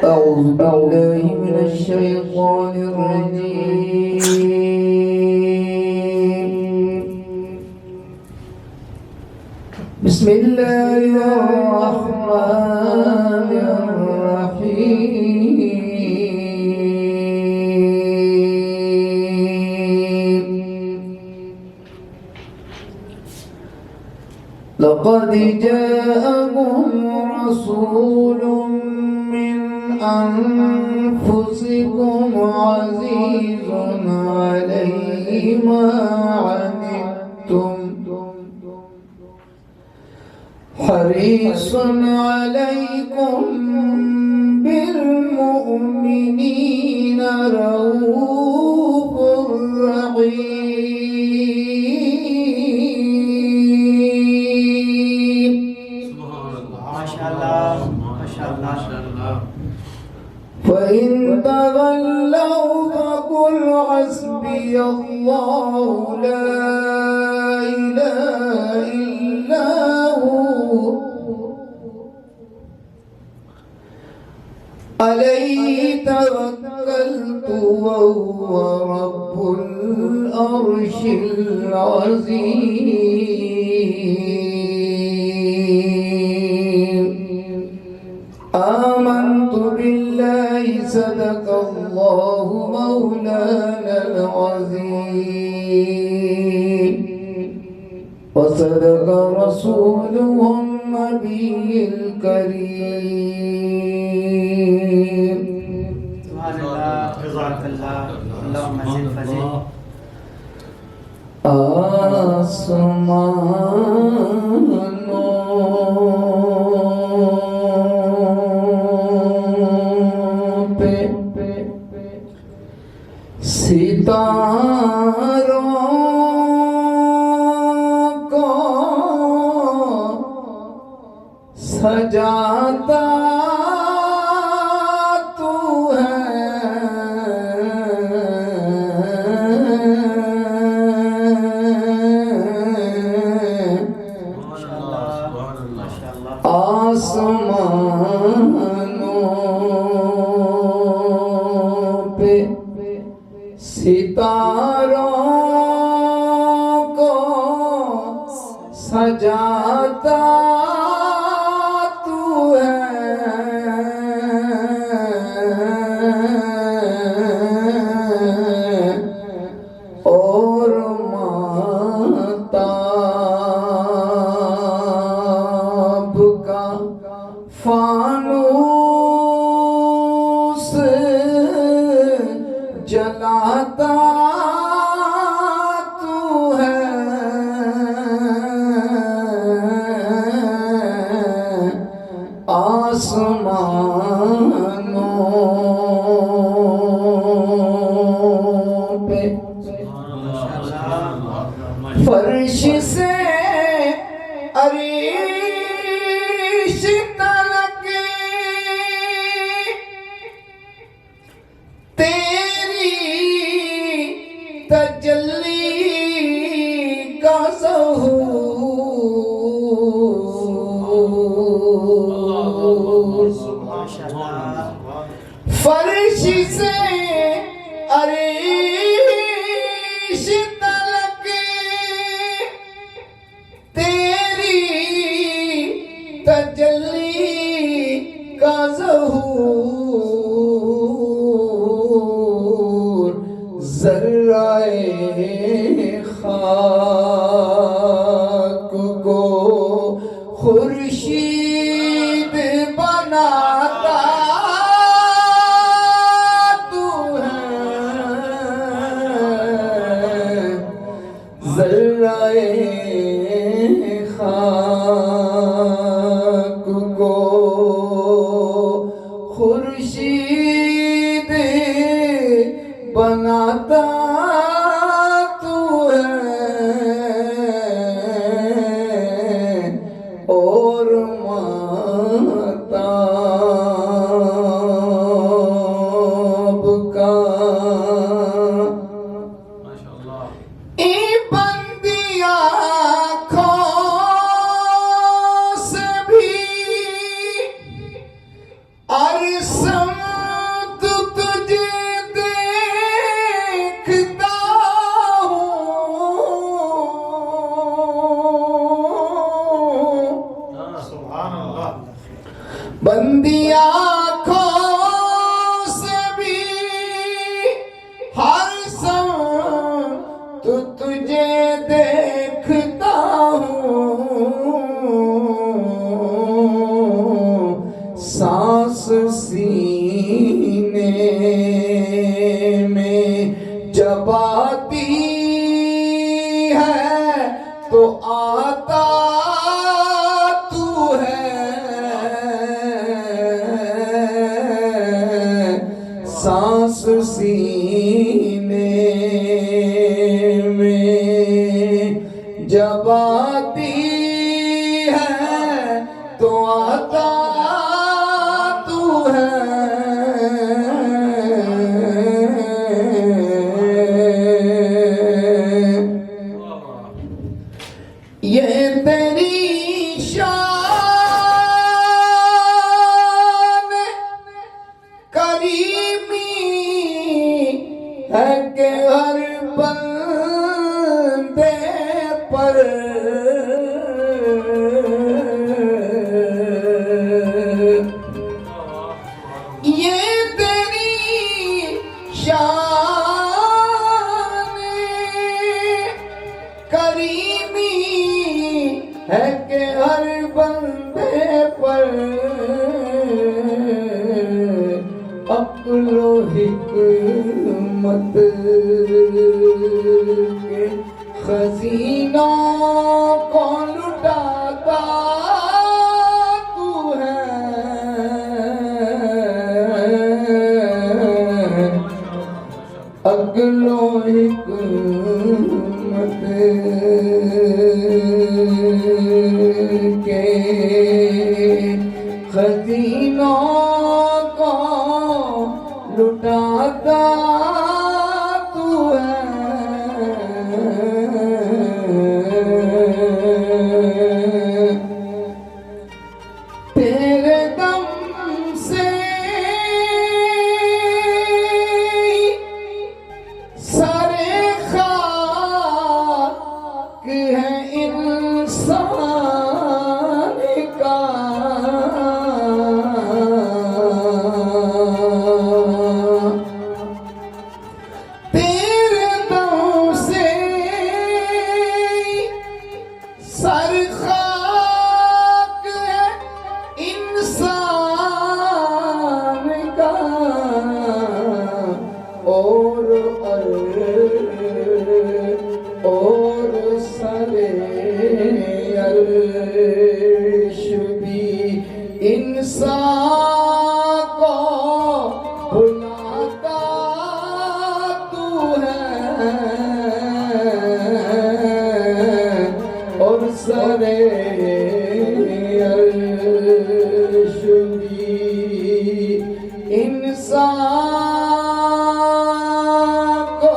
أعوذ بالله من الشيطان الرجيم بسم الله الرحمن الرحيم لقد جاءكم رسول من أنفسكم عزيز عليه ما عنتم حريص عليكم بالمؤمنين رؤوف رحيم. ما شاء الله ما شاء الله. فإن تولوا فقل حسبي الله لا إله إلا هو عليه توكلت وهو رب العرش العظيم. آمنت بالله صدق الله مولانا العظيم وصدق رسوله النبي الكريم. سبحان الله تبارك الله اللهم زد فزد. ستاروں کو سجاتا تو ہے آسمانوں پہ ستاروں کو سجاتا تو ہے اور ماہتاب کا فانوس جلاتا تو ہے آسمانوں پہ فرش سے عریش تلک تیری تجلی کا ظہور. فرش سے عریش تلک تیری تجلی کا ظہور. ذرہ خاک کو خورشید بناتا تو ہے. ذرہ خاک کو خورشید بناتا تو ہے اور ماہتاب کا جب آتی ہے تو آتا تو ہے سانس سینے میں جب آتی ہے تو آتا تو ہے یہ تیری شان کریمی ہے کہ ہر بندے پر یہ تیری شان کریمی ہے کہ ہر بندے پر عقل و حکمت کے خزینوں کو لٹاتا تو ہے عقل و حکمت کے خزینوں کو لٹاتا تو ہے تیرے دم سے سارے خاک ہے انسان کا تیرے دم سے سر خاک ہے انسان کا اور سر عرش بھی انسان کو بلاتا تو ہے اور سر عرش بھی انسان کو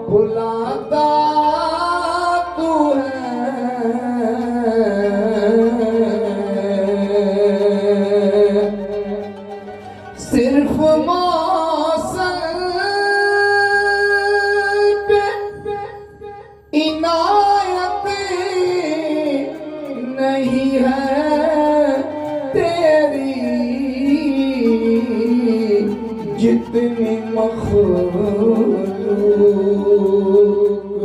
بلاتا تو ہے صرف موصل پہ عنایت نہیں ہے تیری جتنی مخلوق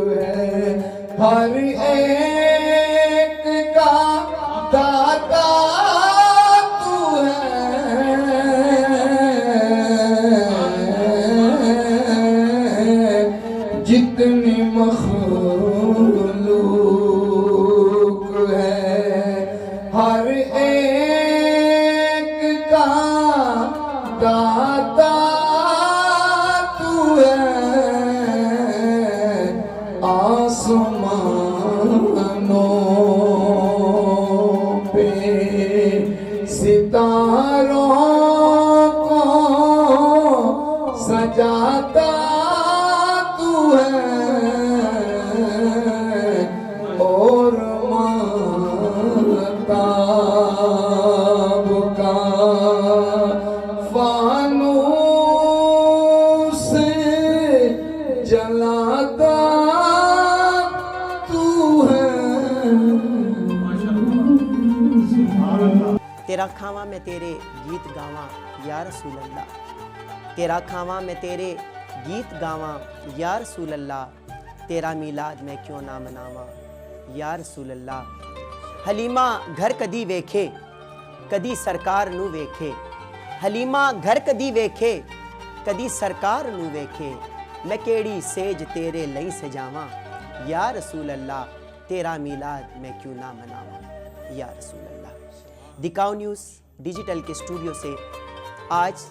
ہے ہر ایک کا داتا تو ہے جتنی مخلوق ہے ہر ایک کا داتا تو ہے آسمانوں پہ ستاروں کو سجاتا تو ہے اور ماہتاب کا فانوس جلاتا تو ہے تیرا کھاواں میں تیرے گیت گاواں یا رسول اللہ تیرا کھاواں میں تیرے گیت گاواں یا رسول اللہ تیرا میلاد میں کیوں نہ مناواں یا رسول اللہ حلیمہ گھر کدی ویکھے کدی سرکار نو ویکھے حلیمہ گھر کدی ویکھے کدی سرکار نو ویکھے میں کیڑی سیج تیرے لئی سجاواں یا رسول اللہ تیرا میلاد میں کیوں نہ مناواں یا رسول اللہ۔ دکھاؤ نیوز ڈیجیٹل کے اسٹوڈیو سے آج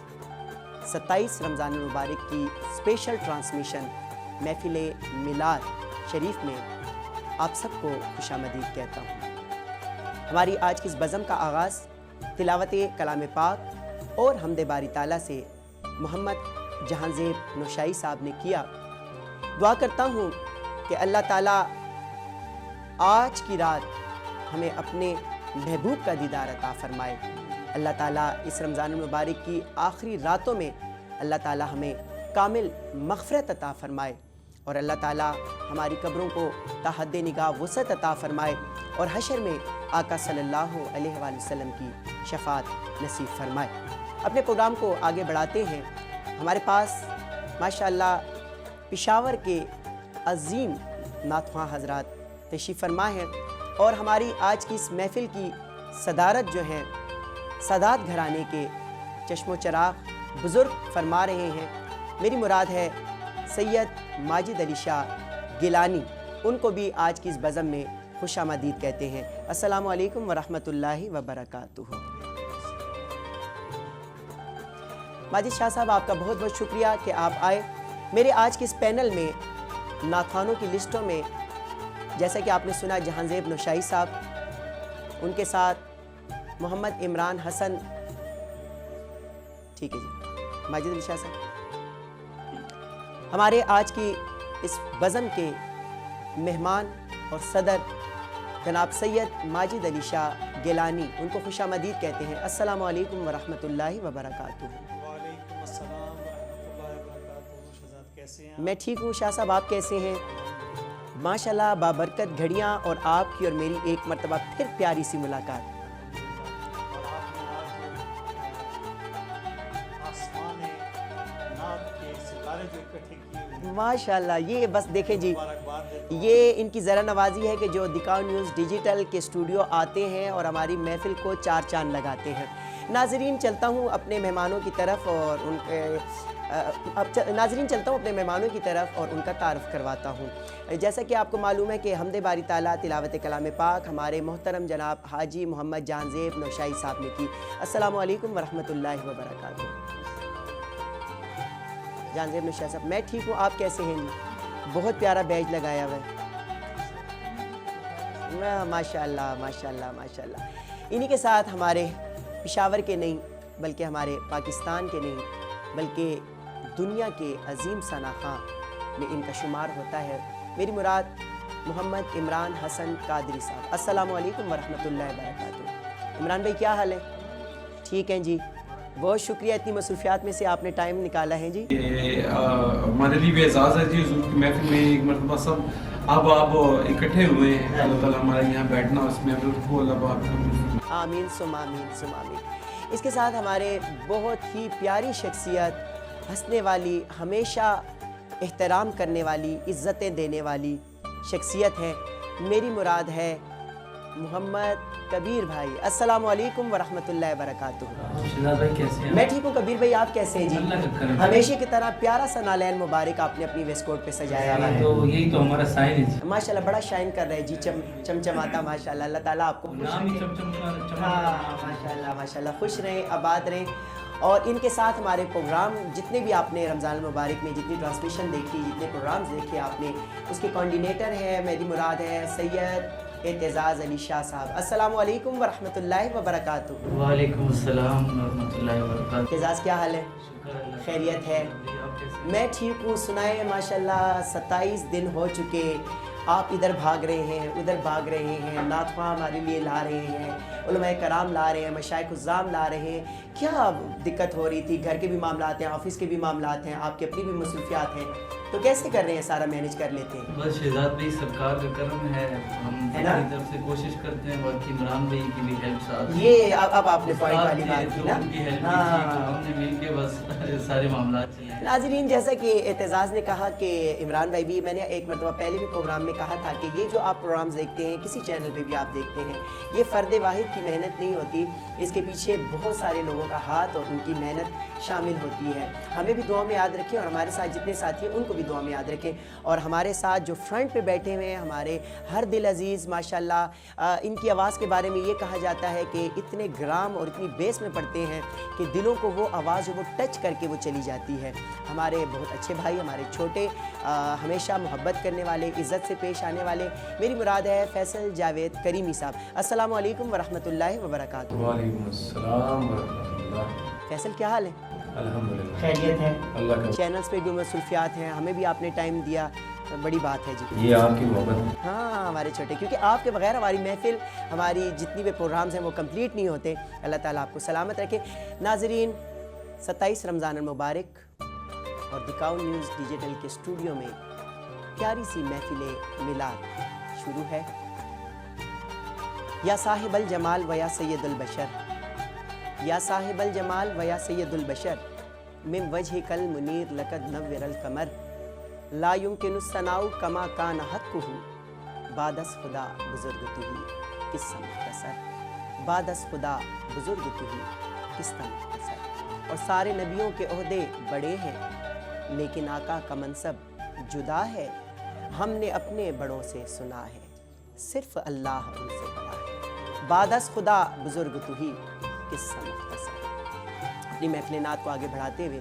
27 رمضان المبارک کی اسپیشل ٹرانسمیشن محفل میلاد شریف میں آپ سب کو خوش آمدید کہتا ہوں۔ ہماری آج کی اس بزم کا آغاز تلاوت کلام پاک اور حمد باری تعالیٰ سے محمد جہاں زیب نوشائی صاحب نے کیا۔ دعا کرتا ہوں کہ اللہ تعالیٰ آج کی رات ہمیں اپنے محبوب کا دیدار عطا فرمائے۔ اللہ تعالیٰ اس رمضان المبارک کی آخری راتوں میں اللہ تعالیٰ ہمیں کامل مغفرت عطا فرمائے اور اللہ تعالیٰ ہماری قبروں کو تا حد نگاہ وسعت عطا فرمائے اور حشر میں آقا صلی اللہ علیہ وآلہ وسلم کی شفاعت نصیب فرمائے۔ اپنے پروگرام کو آگے بڑھاتے ہیں۔ ہمارے پاس ماشاءاللہ پشاور کے عظیم نعت خواں حضرات تشریف فرما ہیں اور ہماری آج کی اس محفل کی صدارت جو ہے سادات گھرانے کے چشم و چراغ بزرگ فرما رہے ہیں۔ میری مراد ہے سید ماجد علی شاہ گیلانی، ان کو بھی آج کی اس بزم میں خوش آمدید کہتے ہیں۔ السلام علیکم ورحمۃ اللہ وبرکاتہ۔ ماجد شاہ صاحب آپ کا بہت بہت شکریہ کہ آپ آئے۔ میرے آج کے اس پینل میں نعت خوانوں کی لسٹوں میں جیسا کہ آپ نے سنا جہاں زیب نوشائی صاحب، ان کے ساتھ محمد عمران حسن، ٹھیک ہے جی، ماجد علی شاہ صاحب۔ ہمارے آج کی اس بزم کے مہمان اور صدر جناب سید ماجد علی شاہ گیلانی، ان کو خوش آمدید کہتے ہیں۔ السلام علیکم ورحمۃ اللہ وبرکاتہ۔ وعلیکم السلام ورحمۃ اللہ وبرکاتہ۔ شہزاد کیسے ہیں؟ میں ٹھیک ہوں شاہ صاحب، آپ کیسے ہیں؟ ماشاءاللہ بابرکت گھڑیاں اور آپ کی اور میری ایک مرتبہ پھر پیاری سی ملاقات۔ اور آپ نے آج آسمان نعت کے ستارے جو اکٹھے کیے ہوئے، ماشاءاللہ یہ بس دیکھیں جی، مبارکباد دیتا ہوں۔ یہ ان کی ذرا نوازی ہے کہ جو دکھاؤ نیوز ڈیجیٹل کے اسٹوڈیو آتے ہیں اور ہماری محفل کو چار چاند لگاتے ہیں۔ ناظرین چلتا ہوں اپنے مہمانوں کی طرف اور ان کا تعارف کرواتا ہوں۔ جیسا کہ آپ کو معلوم ہے کہ حمد باری تعالیٰ تلاوت کلام پاک ہمارے محترم جناب حاجی محمد جہاں زیب نوشائی صاحب نے کی۔ السلام علیکم ورحمۃ اللہ وبرکاتہ۔ جہاں زیب نوشائی صاحب، میں ٹھیک ہوں، آپ کیسے ہیں جی؟ بہت پیارا بیج لگایا ہوا ہے، ماشاء اللہ ماشاء اللہ ماشاء اللہ۔ انہی کے ساتھ ہمارے پشاور کے نہیں بلکہ ہمارے پاکستان کے نہیں بلکہ دنیا کے عظیم ثنا خواں میں ان کا شمار ہوتا ہے۔ میری مراد محمد عمران حسن قادری صاحب۔ السلام علیکم ورحمۃ اللہ وبرکاتہ۔ عمران بھائی کیا حال ہے؟ ٹھیک ہیں جی، بہت شکریہ، اتنی مصروفیات میں سے آپ نے ٹائم نکالا ہے جی۔ ہمارے لیے بھی اعزاز ہے جی حضور کی محفل میں ایک مرتبہ سب اب آپ اکٹھے ہوئے ہیں۔ اللہ تعالیٰ ہمارے یہاں بیٹھنا اس محفل کو اللہ پاک آمین ثم آمین ثم آمین۔ اس کے ساتھ ہمارے بہت ہی پیاری شخصیت، ہنسنے والی، ہمیشہ احترام کرنے والی، عزتیں دینے والی شخصیت ہے۔ میری مراد ہے محمد کبیر بھائی۔ السلام علیکم ورحمۃ اللہ وبرکاتہ۔ شہزاد بھائی کیسے ہیں؟ میں ٹھیک ہوں کبیر بھائی، آپ کیسے ہیں جی؟ اللہ کا کرم۔ ہمیشہ کی طرح پیارا سا نالین مبارک آپ نے اپنی ویسٹ کوٹ پہ سجایا ہوا ہے۔ تو یہی تو ہمارا سائن ہے جی۔ ماشاءاللہ بڑا شائن کر رہے ہیں جی، چمچماتا ماشاءاللہ۔ اللہ تعالیٰ آپ کو خوش نام ہی رکھے۔ ہاں ماشاءاللہ ماشاءاللہ، خوش رہیں، آباد رہیں۔ اور ان کے ساتھ ہمارے پروگرام جتنے بھی آپ نے رمضان المبارک میں جتنی ٹرانسمیشن دیکھی، جتنے پروگرامز دیکھے آپ نے، اس کے کوارڈینیٹر ہے، میری مراد ہے سید اعتزاز علی شاہ صاحب۔ السلام علیکم ورحمۃ اللہ وبرکاتہ۔ وعلیکم السلام ورحمۃ اللہ وبرکاتہ۔ اعتزاز کیا حال ہے؟ شکر اللہ کا۔ خیریت ہے؟ آپ کیسے ہیں؟ میں ٹھیک ہوں، سنائے ماشاءاللہ 27 دن ہو چکے، آپ ادھر بھاگ رہے ہیں ادھر بھاگ رہے ہیں، نعت خواں ہمارے لیے لا رہے ہیں، علماء کرام لا رہے ہیں، مشائخ الزام لا رہے ہیں۔ کیا دقت ہو رہی تھی؟ گھر کے بھی معاملات ہیں، آفس کے بھی معاملات ہیں، آپ کی اپنی بھی مصروفیات ہیں، تو کیسے کر رہے ہیں؟ سارا مینیج کر لیتے ہیں؟ بس شہزاد بھائی سرکار کا کرم ہے، ہم ہے نا؟ اپنی طرف سے کوشش کرتے ہیں، باقی عمران بھائی کی بھی ہیلپ ساتھ یہ اب آپ نے پوائنٹ والی بات کی نا۔ ان کی ہیلپ کی تو ہم نے مل کے بس سارے معاملات چلائے۔ ناظرین، جیسا کہ اعتزاز نے کہا کہ عمران بھائی بھی، میں نے ایک مرتبہ پہلے بھی پروگرام میں کہا تھا کہ یہ جو آپ پروگرامز دیکھتے ہیں، کسی چینل پہ بھی آپ دیکھتے ہیں، یہ فرد واحد کی محنت نہیں ہوتی، اس کے پیچھے بہت سارے لوگوں کا ہاتھ اور ان کی محنت شامل ہوتی ہے۔ ہمیں بھی دعا میں یاد رکھیں اور ہمارے ساتھ جتنے ساتھی ہیں ان کو بھی دعا میں یاد رکھیں، اور ہمارے ساتھ جو فرنٹ پہ بیٹھے ہوئے ہیں ہمارے ہر دل عزیز ماشاءاللہ، ان کی آواز کے بارے میں یہ کہا جاتا ہے کہ اتنے گرام اور اتنی بیس میں پڑھتے ہیں کہ دلوں کو وہ آواز وہ ٹچ کر کے وہ چلی جاتی ہے۔ ہمارے بہت اچھے بھائی، ہمارے چھوٹے، ہمیشہ محبت کرنے والے، عزت سے پیش آنے والے، میری مراد ہے فیصل جاوید کریمی صاحب۔ السلام علیکم ورحمۃ اللہ وبرکاتہ۔ وعلیکم السلام ورحمۃ اللہ۔ فیصل کیا حال ہے؟ الحمدللہ خیریت ہے؟ اللہ کا چینلز پہ بھی مصروفیات ہیں، ہمیں بھی آپ نے ٹائم دیا، بڑی بات ہے جی۔ یہ آپ کی محبت ہاں ہمارے چھوٹے، کیونکہ آپ کے بغیر ہماری محفل، ہماری جتنی بھی پروگرامز ہیں وہ کمپلیٹ نہیں ہوتے۔ اللہ تعالیٰ آپ کو سلامت رکھے۔ ناظرین، 27 رمضان المبارک اور دکھاؤ نیوز ڈیجیٹل کے اسٹوڈیو میں پیاری سی محفل میلاد شروع ہے۔ یا صاحب الجمال و یا سید البشر، یا صاحب الجمال و یا سید البشر، من وجهک المنیر لقد نور القمر، لا يمكن الثناء كما كان حقه، بعد از خدا بزرگ تو ہی قصہ مختصر، بعد از خدا بزرگ تو ہی قصہ مختصر۔ اور سارے نبیوں کے عہدے بڑے ہیں لیکن آقا کا منصب جدا ہے، ہم نے اپنے بڑوں سے سنا ہے، صرف اللہ ان سے بڑا ہے، بعد از خدا بزرگ تو ہی قصہ مختصر۔ اپنی محفل نعت کو آگے بڑھاتے ہوئے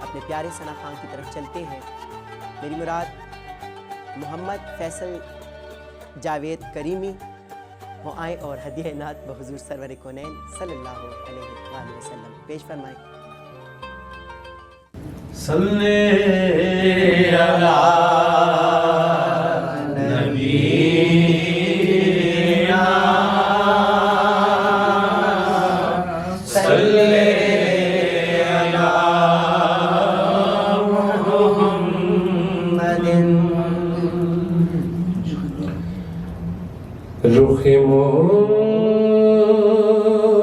اپنے پیارے ثنا خان کی طرف چلتے ہیں۔ میری مراد محمد فیصل جاوید کریمی، وہ آئیں اور ہدیہ نعت بحضور سرور کونین صلی اللہ علیہ وآلہ وسلم پیش فرمائیں۔ صلی علی نبینا صلی علی محمد۔ رخ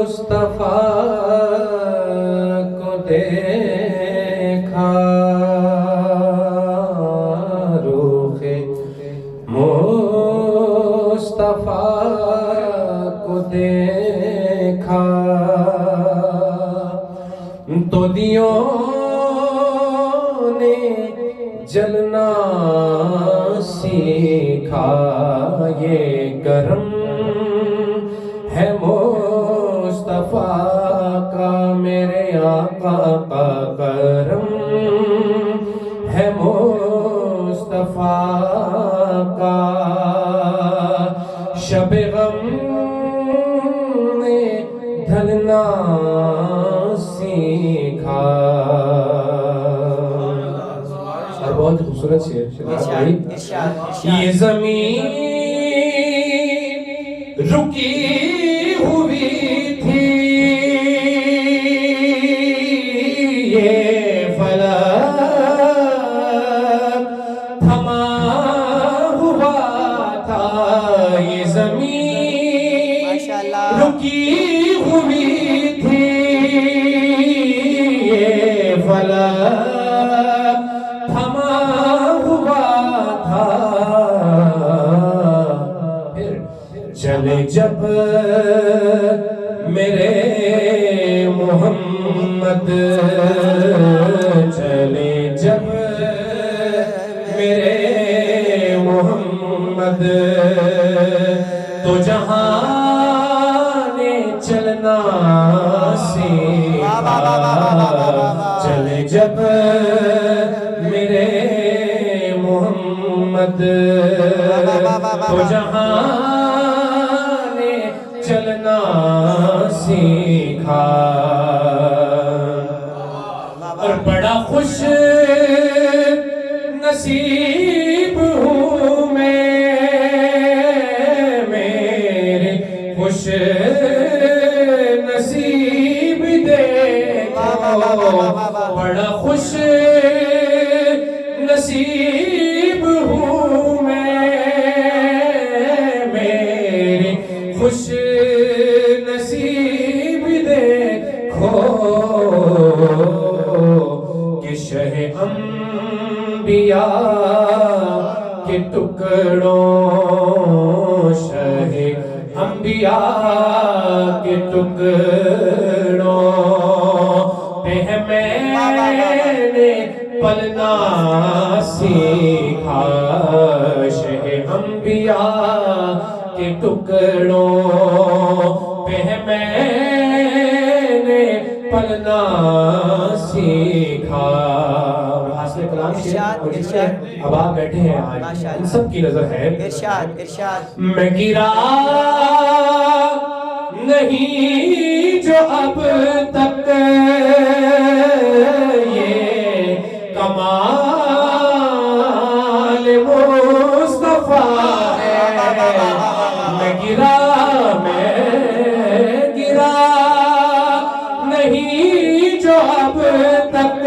مصطفیٰ کو دیکھا، رخ مصطفیٰ کو دیکھا تو دیوں نے جلنا سیکھا، یہ کرم ہے مصطفیٰ کا، میرے آقا کا کرم ہے مصطفیٰ کا۔ شب غم نے ڈھلنا سیکھا۔ اور بہت خوبصورت شعر یہ زمین رکی ہوئی تھی، یہ فلک تھما ہوا تھا، یہ زمین رکی ہوئی تھی، یہ فلک تھما ہوا تھا، چلے جب میرے محمد، چلے جب میرے محمد، تو جہاں نے چلنا سیکھا، چلے جب میرے محمد، تو جہاں نے چلنا سیکھا۔ اور بڑا خوش نصیب ہوں میں، میرے خوش نصیب دیکھو، بڑا خوش نصیب ہوں میں، میرے خوش نصیب دیکھو کہ شہ انبیاء کے ٹکڑوں شہ انبیاء کے ٹکڑوں پہ میں نے پلنا سیکھا شہ انبیاء کے ٹکڑوں پہ میں نے پلنا سیکھا. حاصل کلام اب آپ بیٹھے ہیں آج ان سب کی نظر ہے. ارشاد ارشاد. میں گرا نہیں جو اب تک یہ کمال مصطفیٰ ہے. میں گرا نہیں جو اب تک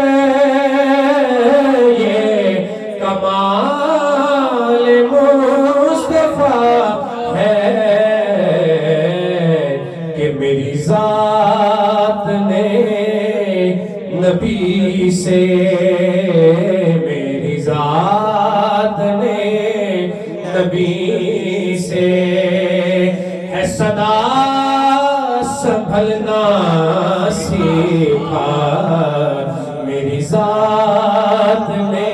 یہ کمال مصطفیٰ ہے کہ میری ذات نے نبی سے میری ذات نے نبی سے ہے صدا سنبھلنا سیکھا. میری ذات نے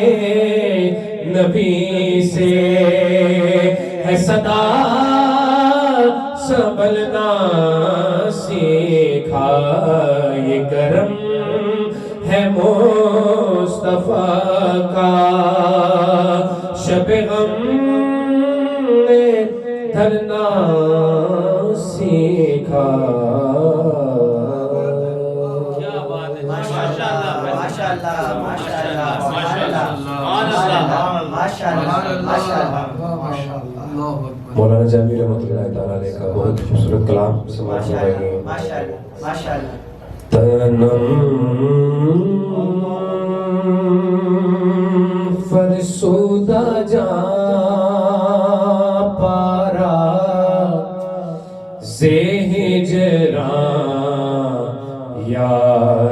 نبی سے ہے صدا سنبھلنا سیکھا. یہ کرم ہے مصطفیٰ کا شب غم نے دھرنا سیکھا. مولانا جامی رحمۃ اللہ تعالیٰ علیہ کا بہت خوبصورت کلام سماعت فرمائیے. تنم فرسودہ جاں پارا سے ہجراں یا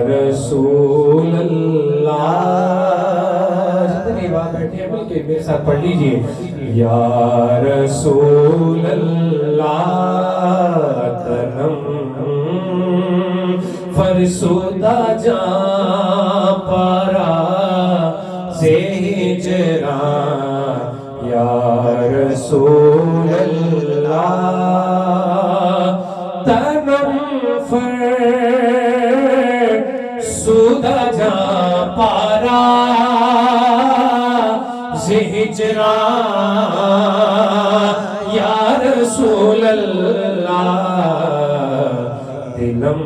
رسول اللہ. جتنے بات بیٹھے ہیں مل کے میرے ساتھ پڑھ لیجئے. یا رسول اللہ تنم فرسودہ جاں پارا سے ہجراں یا رسول اللہ. تنم فرسودہ جاں پارا سے ہجراں یا رسول اللہ. دلم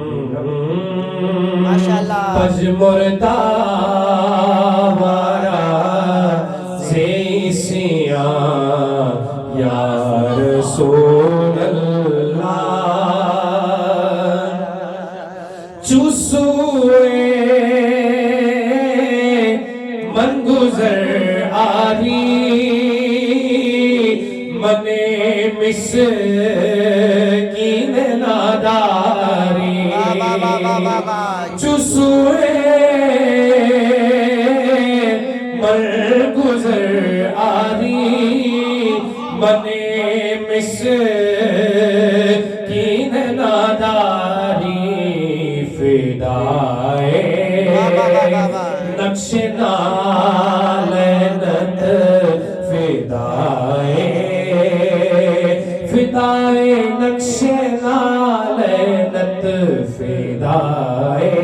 پج مردہ ہمارا زیسیاں یا رسول اللہ. چوسوئے من گزر آری من مسکین ناداری. چوسوئے من گزر آری من مسکین ناداری. فدائے نقش نالینت فدائے نقش نالینت فدائے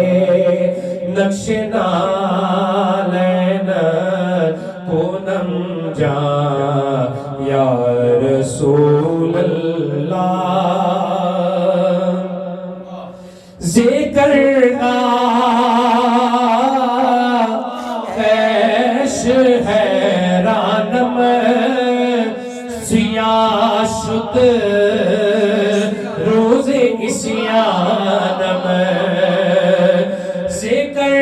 نقش نالینت کونم جان یا رسول اللہ. ذکر خیش حیرانم سیاہ شد روز اسیانم. ذکر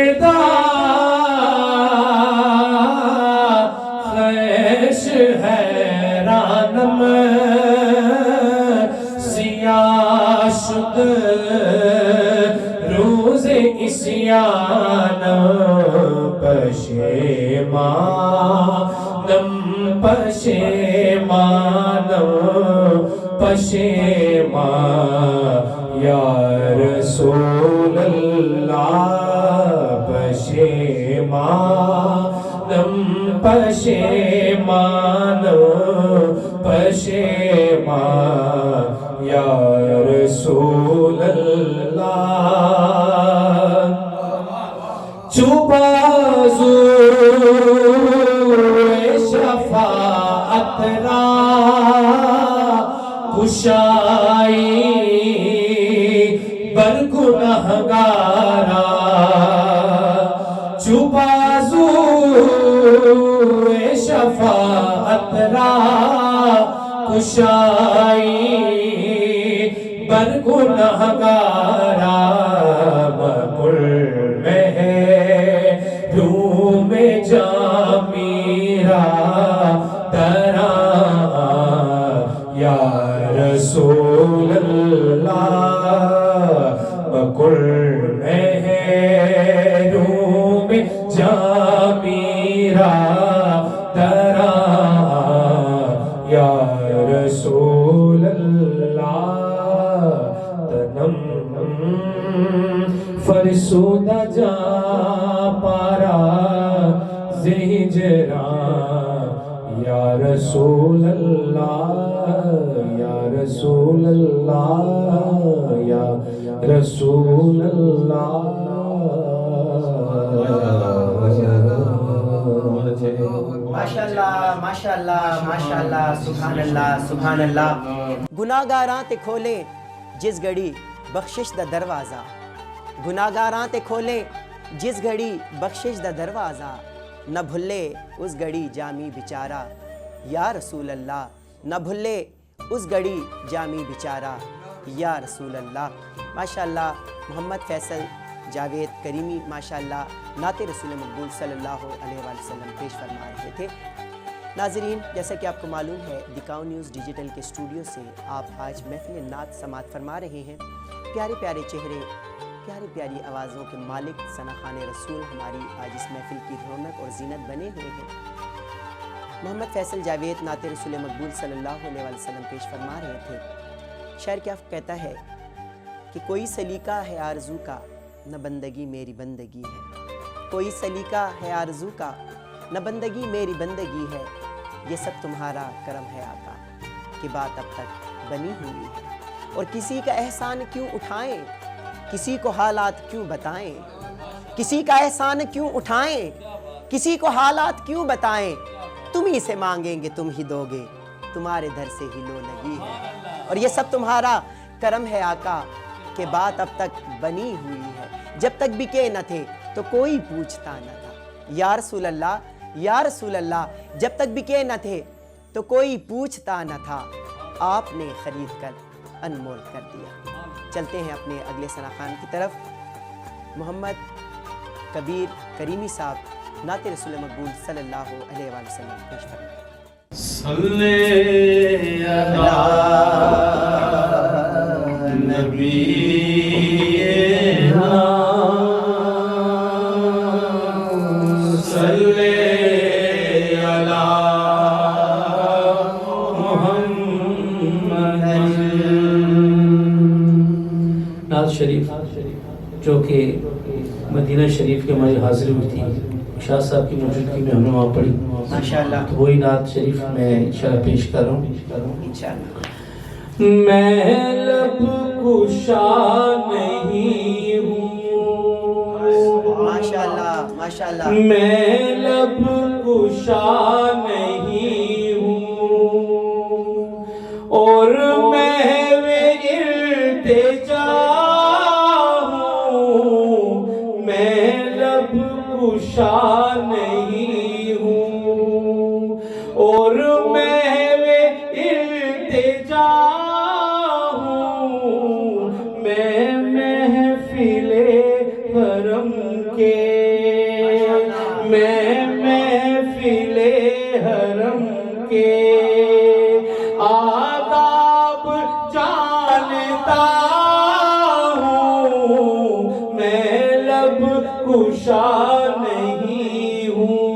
خیش حیرانم سیاہ شد روز اسیانم. پشیمانم پشیمان یا رسول اللہ پشیمانم پشیمان یا رسول اللہ چوبازو شفاعت را کشائی بر گنہگارا چوبازو شفاعت را کشائی بر گنہگارا بکل میں روم جامیرا ترا یا رسول اللہ بکل میں روم جامیرا ترا یا رسول اللہ تنم فرسودہ جا پارا زہجران یا رسول اللہ یا رسول اللہ یا رسول اللہ ماشاءاللہ ماشاءاللہ ماشاءاللہ سبحان اللہ سبحان اللہ گناہگاراں تے کھولے جس گھڑی بخشش دا دروازہ گناہگاراں تے کھولے جس گھڑی بخشش دا دروازہ نہ بھلے اس گھڑی جامی بیچارہ یا رسول اللہ نہ بھلے اس گھڑی جامی بیچارہ یا رسول اللہ ماشاءاللہ محمد فیصل جاوید کریمی ماشاءاللہ نعت رسول مقبول صلی اللہ علیہ وآلہ وسلم پیش فرما رہے تھے. ناظرین جیسا کہ آپ کو معلوم ہے دکھاؤ نیوز ڈیجیٹل کے اسٹوڈیو سے آپ آج محفل نعت سماعت فرما رہے ہیں. پیارے پیارے چہرے پیاری پیاری آوازوں کے مالک ثنا خوان رسول ہماری آج اس محفل کی رونق اور زینت بنے ہوئے ہیں. محمد فیصل جاوید نعت رسول مقبول صلی اللہ علیہ وآلہ وسلم پیش فرما رہے تھے. شاعر کیا کہتا ہے کہ کوئی سلیقہ ہے آرزو کا نہ بندگی میری بندگی ہے. کوئی سلیقہ ہے آرزو کا نہ بندگی میری بندگی ہے. یہ سب تمہارا کرم ہے آقا کہ بات اب تک بنی ہوئی ہے. اور کسی کا احسان کیوں اٹھائیں کسی کو حالات کیوں بتائیں. کسی کا احسان کیوں اٹھائیں کسی کو حالات کیوں بتائیں. تم ہی سے مانگیں گے تم ہی دو گے تمہارے در سے ہی لو لگی ہے. اور یہ سب تمہارا کرم ہے آقا کہ بات اب تک بنی ہوئی ہے. جب تک بکے نہ تھے تو کوئی پوچھتا نہ تھا. یا رسول اللہ یا رسول اللہ جب تک بکے نہ تھے تو کوئی پوچھتا نہ تھا. آپ نے خرید کر انمول کر دیا. چلتے ہیں اپنے اگلے ثنا خوان کی طرف. محمد کبیر کریمی صاحب نعت رسول مقبول صلی اللہ علیہ وآلہ وسلم پیش فرمائیں. صلی علی نبینا صلی علی محمد. نعت شریف جو کہ مدینہ شریف کی ہماری حاضری ہوئی تھی شاہ صاحب کی موجودگی میں ہم نے وہاں پڑھی ماشاءاللہ. تو وہی نعت شریف میں انشاءاللہ پیش کر رہا ہوں. انشاءاللہ. میں لب کشا نہیں ہوں ماشاءاللہ ماشاءاللہ. میں لب کشا نہیں ہوں اور محو التجا ہوں. میں لب کشا نہیں ہوں اور محو التجا ہوں. میں محفل حرم کے میں محفل حرم کے آداب جانتا ہوں. میں لب کشا نہیں ہوں.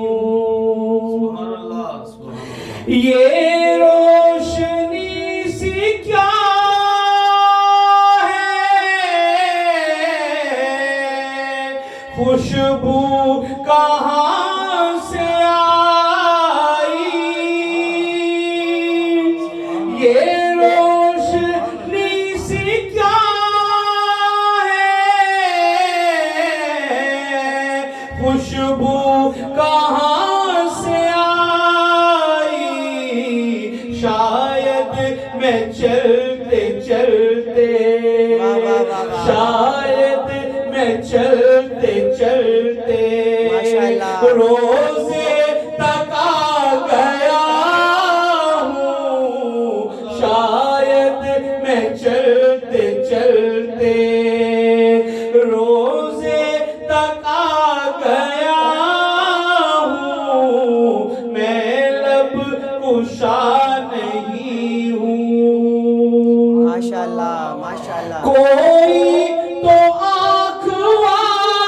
یہ روشنی سی کیا چلتے چلتے شاید میں چلتے چلتے روزے تک آ گیا ہوں شاید میں چلتے چلتے روزے تک آ گیا ہوں میں لب کشا نہیں ہوں ماشاءاللہ ماشاءاللہ کوئی تو آنکھ والا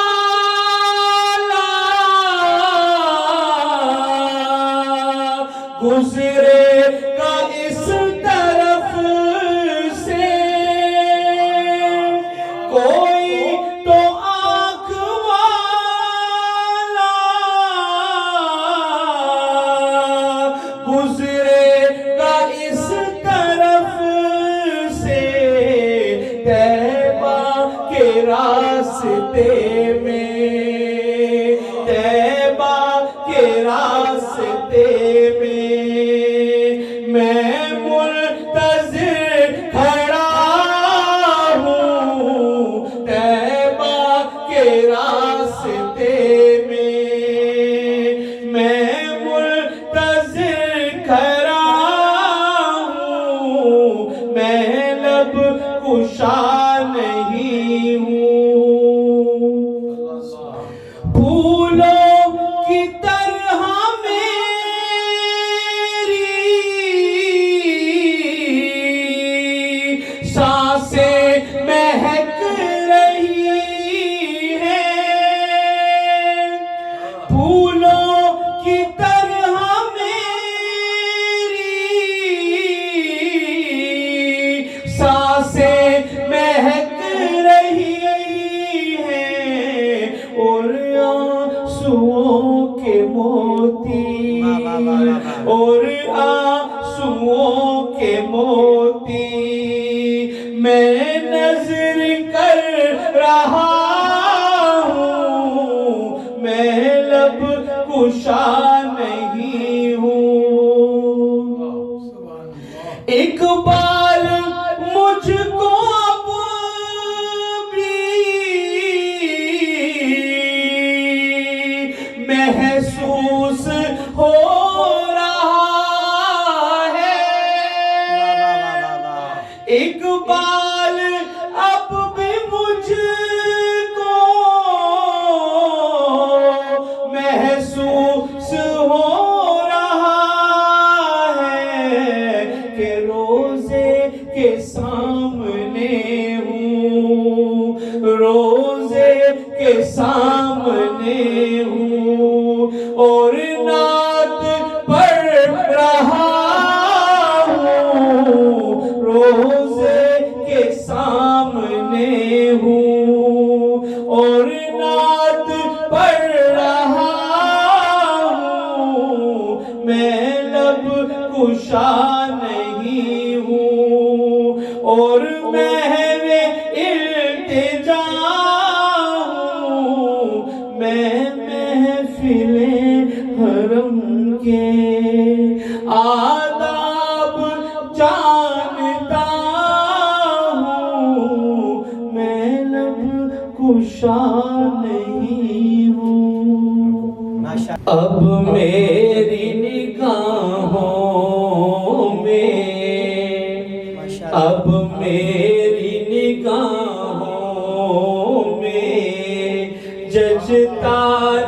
گزرے گا اس طرف سے کوئی تو آنکھ والا گزرے گا اس طرف سے طیبہ کے راستے میں طیبہ کے راستے میں منتظر کھڑا ہوں طیبہ کے راستے میں منتظر کھڑا ہوں میں لب کشا نہیں ہوں پھولوں کی طرح میری سانسیں مہک رہی ہیں پھولوں کی طرح میری سانسیں مہک رہی ہیں اور آنسوؤں کے موتی اور آنسوؤں کے موتی میں نظر کر رہا ہوں میں لب کشا نہیں ہوں اقبال مجھ کو اب بھی محسوس ہو رہا ہے اقبال اب بھی مجھ کو محسوس ہو رہا ہے کہ روزے کے سامنے ہوں روزے کے سامنے ہوں اور نعت پڑھ رہا ہوں روزے کے سامنے ہوں اور نعت پڑھ رہا ہوں میں لب کشا نہیں ہوں اور محو التجا ہوں میں محفل حرم کے آداب جانتا ہوں میں لب کشا نہیں ہوں اب میری نگاہوں میں اب میری نگاہوں میں ججتا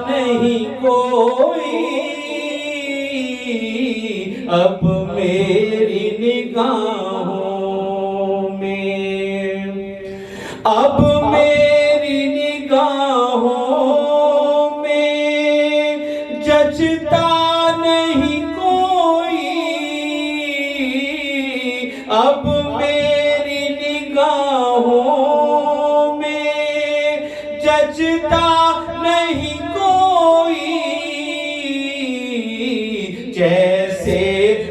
نہیں کوئی اب میری نگاہوں میں اب میری نگاہوں میں ججتا نہیں کوئی اب میری نگاہوں میں ججتا نہیں کوئی جیسے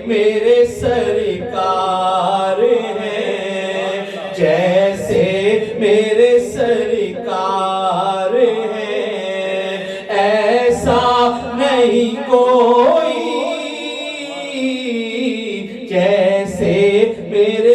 میرے سرکار ہیں جیسے میرے سرکار ہیں ایسا نہیں کوئی جیسے میرے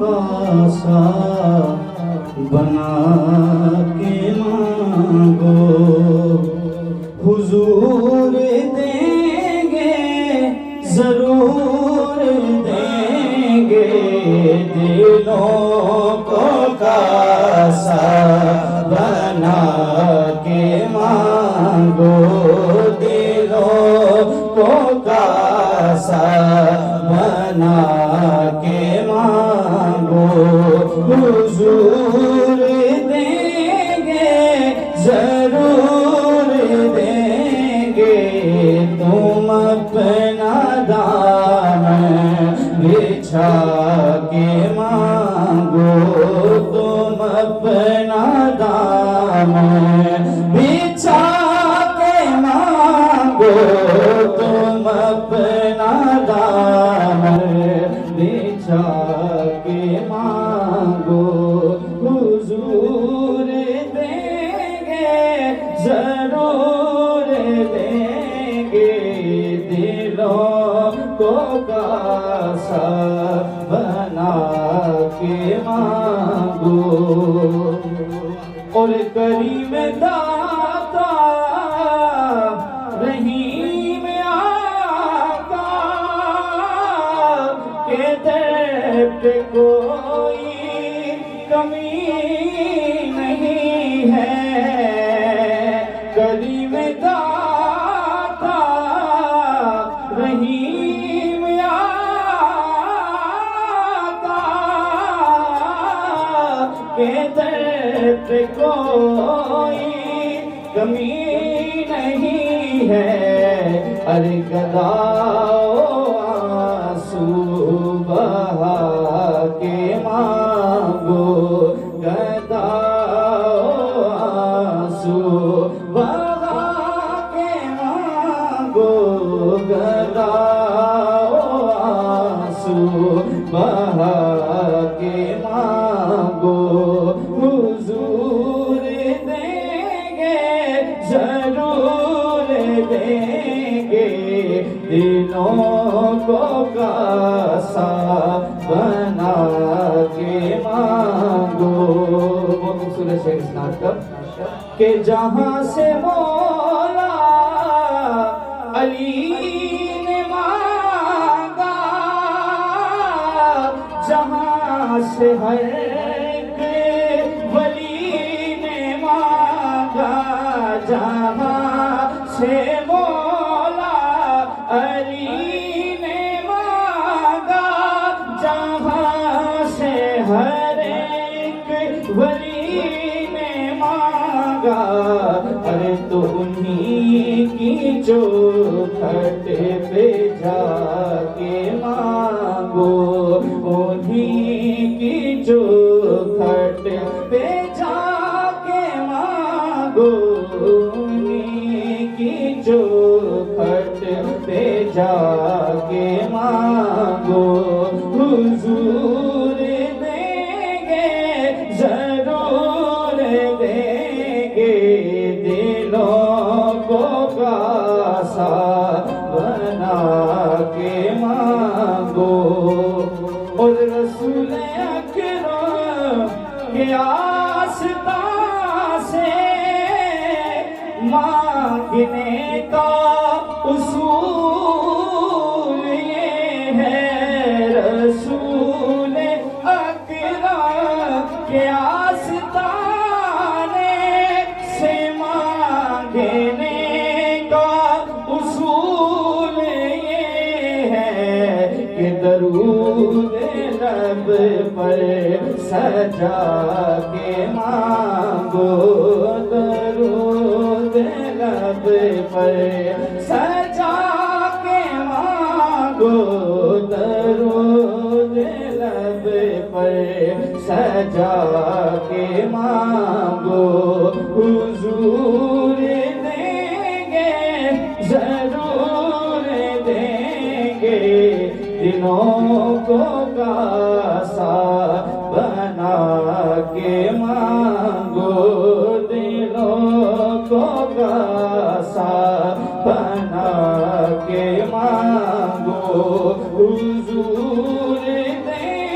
کاسا بنا کے مانگو حضور دیں گے ضرور دیں گے دلوں کو کاسا بنا کے مانگو دلوں کو کاسا بنا کے مانگو حضور دیں گے ضرور دیں گے تم اپنا دامن بچھا کے مانگو تم اپنا دامن بچھا کے مانگو تم اپنا دامن بچھا کے مانگو حضور دیں گے ضرور دیں گے دلوں کو کاسا بنا کے مانگو اور کریم داتا رحیم آقا کے در پہ کوئی کمی نہیں ہے کریم داتا رحیم آقا کے در پہ کوئی کمی نہیں ہے ارے گدا آنسو بہا کے مانگو گدا آنسو بہا کے مانگو گدا آنسو بہا کے مانگو حضور دیں گے ضرور دیں گے دلوں کو کاسا بنا کے مانگو وہ خوبصورت شعر اس نعت کا کہ جہاں سے مولا علی نے مانگا جہاں سے ہر ایک ولی نے مانگا جہاں سے مولا علی نے مانگا جہاں سے ہر ایک ولی نے مانگا ارے تو انہی کی چوکھٹ پہ جا کے مانگو انہی کی چوکھٹ پہ جا کے مانگو انہی کی چوکھٹ پہ جا کے مانگو حضور دیں گے ضرور دیں گے دلوں کو کاسا بنا کے مانگو اور رسول اکرم کے آستان سے مانگنے کا اصول یہ ہے رسول اکرم کے آستان سے مانگنے کا اصول یہ ہے کہ درود لب پر سجا کے مانگو درود لب پر سجا کے مانگو درود لب پر سجا کے مانگو حضور دیں گے ضرور دیں گے دلوں کو کاسا بنا کے مانگو دلوں کو کاسا بنا کے مانگو حضور دیں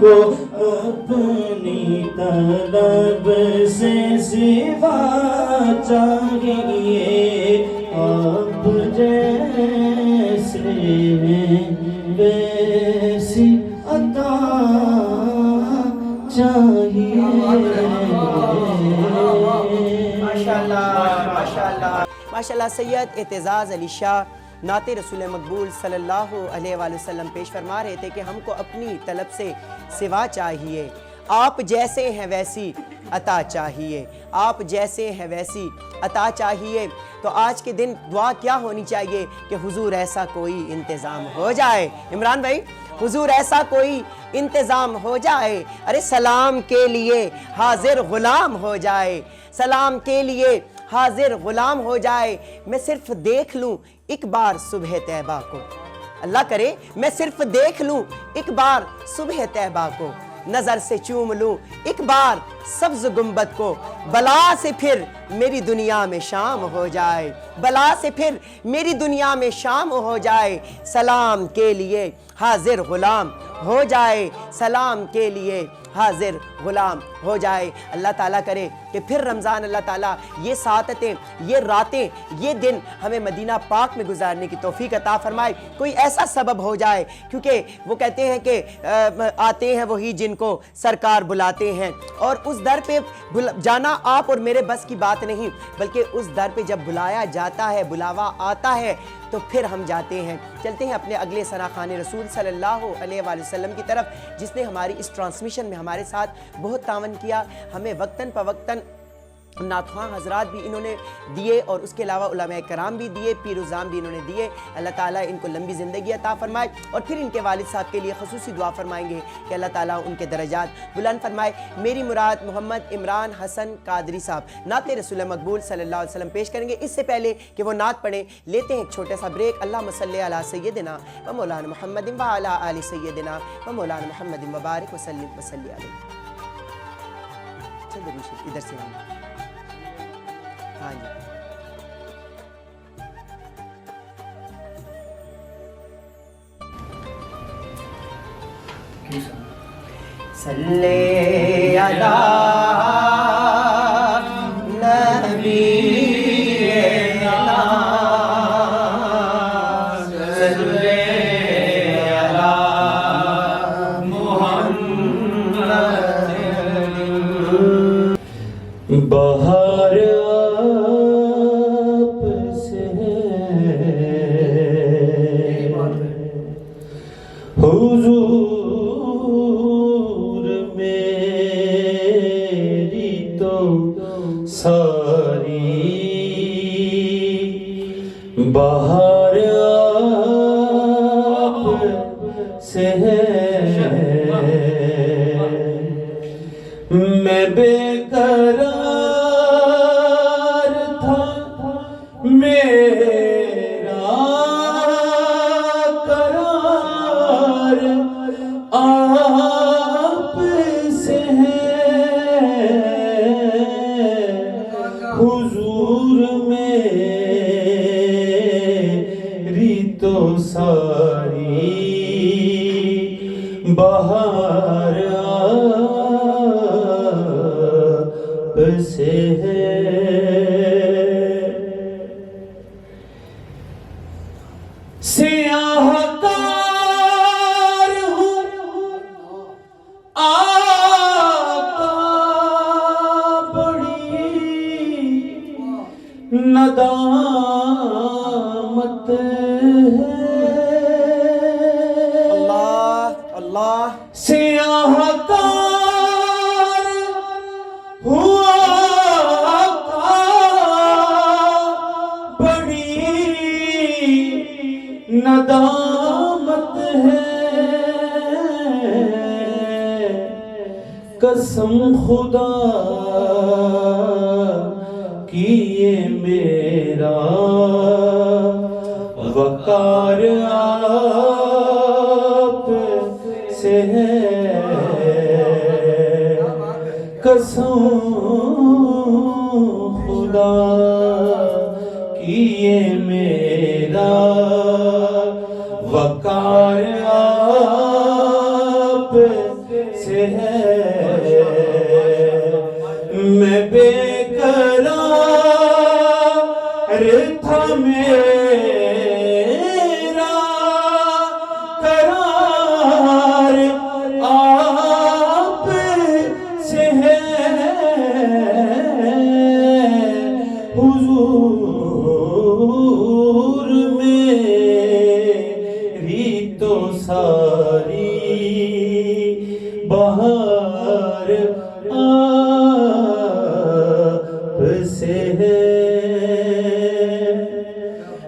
کو اپنی طلب سے سوا چاہیے آپ جیسے ویسی عطا چاہیے. ماشاءاللہ سید اعتزاز علی شاہ نعت رسول مقبول صلی اللہ علیہ وآلہ وسلم پیش فرما رہے تھے کہ ہم کو اپنی طلب سے سوا چاہیے، آپ جیسے ہیں ویسی عطا چاہیے، آپ جیسے ہیں ویسی عطا چاہیے. تو آج کے دن دعا کیا ہونی چاہیے کہ حضور ایسا کوئی انتظام ہو جائے. عمران بھائی، حضور ایسا کوئی انتظام ہو جائے، ارے سلام کے لیے حاضر غلام ہو جائے، سلام کے لیے حاضر غلام ہو جائے. میں صرف دیکھ لوں ایک بار صبح طیبہ کو، اللہ کرے میں صرف دیکھ لوں ایک بار صبح طیبہ کو، نظر سے چوم لوں ایک بار سبز گنبد کو، بلا سے پھر میری دنیا میں شام ہو جائے، بلا سے پھر میری دنیا میں شام ہو جائے. سلام کے لیے حاضر غلام ہو جائے، سلام کے لیے حاضر غلام ہو جائے. اللہ تعالیٰ کرے کہ پھر رمضان اللہ تعالیٰ یہ ساعتیں، یہ راتیں، یہ دن ہمیں مدینہ پاک میں گزارنے کی توفیق عطا فرمائے. کوئی ایسا سبب ہو جائے، کیونکہ وہ کہتے ہیں کہ آتے ہیں وہی جن کو سرکار بلاتے ہیں، اور اس در پہ جانا آپ اور میرے بس کی بات نہیں، بلکہ اس در پہ جب بلایا جاتا ہے، بلاوا آتا ہے تو پھر ہم جاتے ہیں. چلتے ہیں اپنے اگلے ثناخوان رسول صلی اللہ علیہ وآلہ وسلم کی طرف، جس نے ہماری اس ٹرانسمیشن میں ہمارے ساتھ بہت تعاون کیا. ہمیں وقتاً فوقتاً نعت خواں حضرات بھی انہوں نے دیے، اور اس کے علاوہ علماء کرام بھی دیے، پیر و زام بھی انہوں نے دیے. اللہ تعالیٰ ان کو لمبی زندگی عطا فرمائے، اور پھر ان کے والد صاحب کے لیے خصوصی دعا فرمائیں گے کہ اللہ تعالیٰ ان کے درجات بلند فرمائے. میری مراد محمد عمران حسن قادری صاحب نعت رسول مقبول صلی اللہ علیہ وسلم پیش کریں گے. اس سے پہلے کہ وہ نعت پڑھیں لیتے ہیں ایک چھوٹا سا بریک. اللہم صلی علی سیدنا و مولانا محمد و علی آل سیدنا و مولانا محمد مبارک وسلم وصلی علیہ. چل دروشی ادھر سے آئیں. ہاں جی. صلی علی نبینا صلی علی محمد. بہار آپ سے حضور میری تو ساری بہار آپ سے میں بے قرار تھا، میرا قرار آپ سے ہے. حضور میری تو ساری بہار آپ سے ہے. سیاہ کار ہوں آقا بڑی ندامت ہے. اللہ اللہ. سیاہ کار ہوں آقا بڑی ندامت ہے. قسم خدا کی یہ میرا وقار آپ سے ہے. قسم خدا کی یہ میرا وقار آپ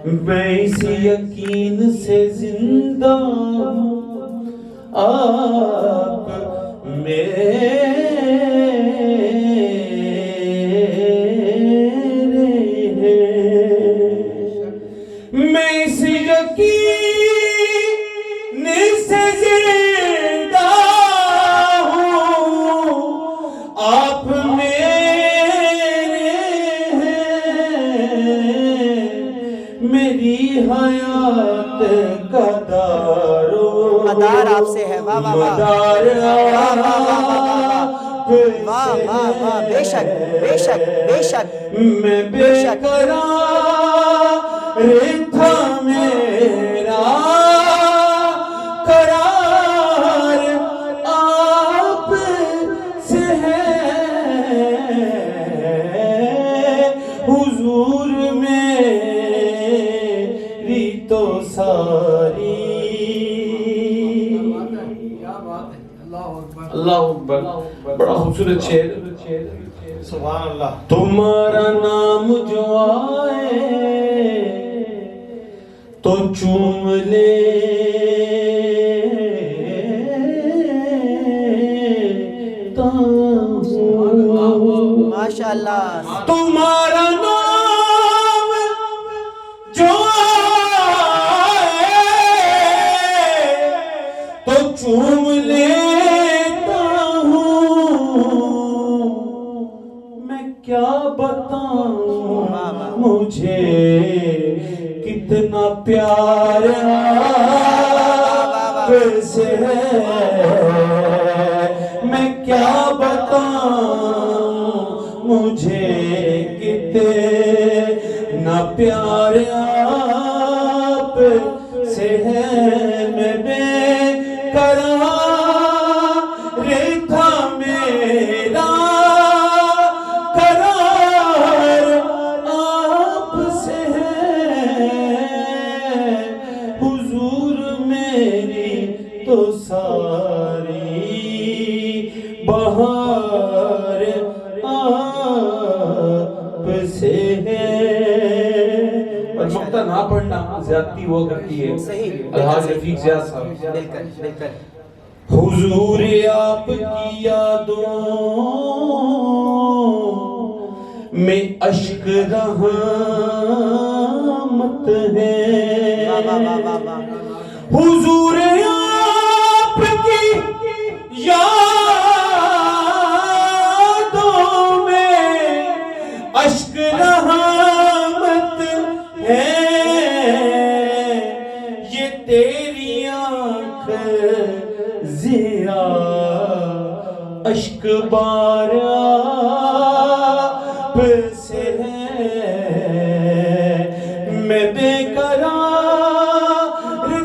میں اس یقین سے زندہ ہوں آپ میں اس یقین سے زندہ ہوں آپ میرے ہیں میری حیات کا مدار آپ سے ہے واہ واہ واہ واہ واہ واہ بے شک بے شک بے شک میں بے قرار تھا میرا قرار آپ سے ہے حضور میری تو ساری اللہ اکبر بڑا خوبصورت شعر سبحان اللہ تمہارا نام جو آئے تو چوم لے ماشاءاللہ تمہارا نام جو آئے تو چوم لیتا ہوں میں کیا بتاؤں مجھے کتنا پیار آپ سے ہے میں کیا بتاؤں مجھے کتنا پیار آپ سے ہے میں بے قرار تھا میرا قرار آپ سے ہے حضور میری تو ساری بہار آپ سے ہے اور مقطع نہ پڑھنا زیادتی وہ کرتی ہے الحاظ رفیق زیاد صاحب بالکل بالکل حضور آپ کی یادوں میں اشک رحمت ہے حضور آپ کی یادوں میں اشک رحمت ہے یہ تیری آنکھ ضیا اشک بار آپ سے ہے میں بے قرار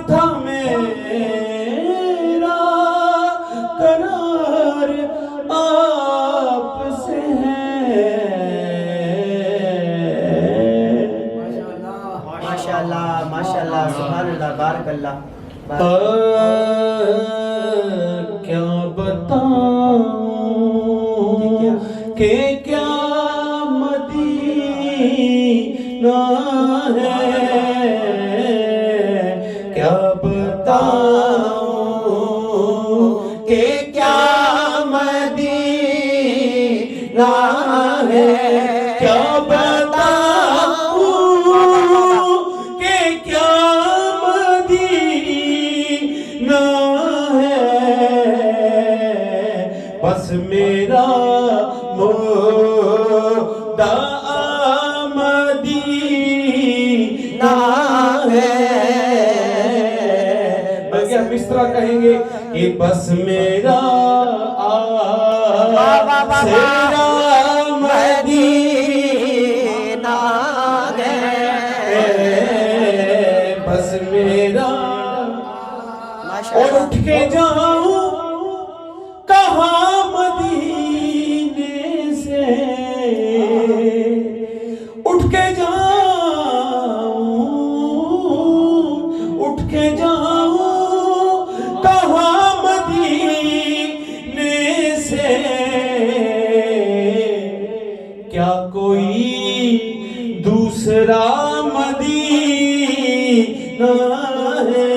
تھا میرا قرار آپ سے ہے ماشاءاللہ ماشاءاللہ سبحان اللہ بارک اللہ کیا بتاؤں کہ کیا مدینہ ہے کیا بتاؤں کہ کیا مدینہ ہے کیا بتاؤں کہ کیا مدینہ ہے بس میرا مدعا مدینہ ہے بلکہ ہم اس طرح کہیں گے کہ بس میرا سیرا مدینہ ہے بس میرا اور اٹھ کے جاؤں کہاں مدینے سے اٹھ کے جاؤں کہاں مدینے سے کیا کوئی دوسرا مدینہ نہ ہے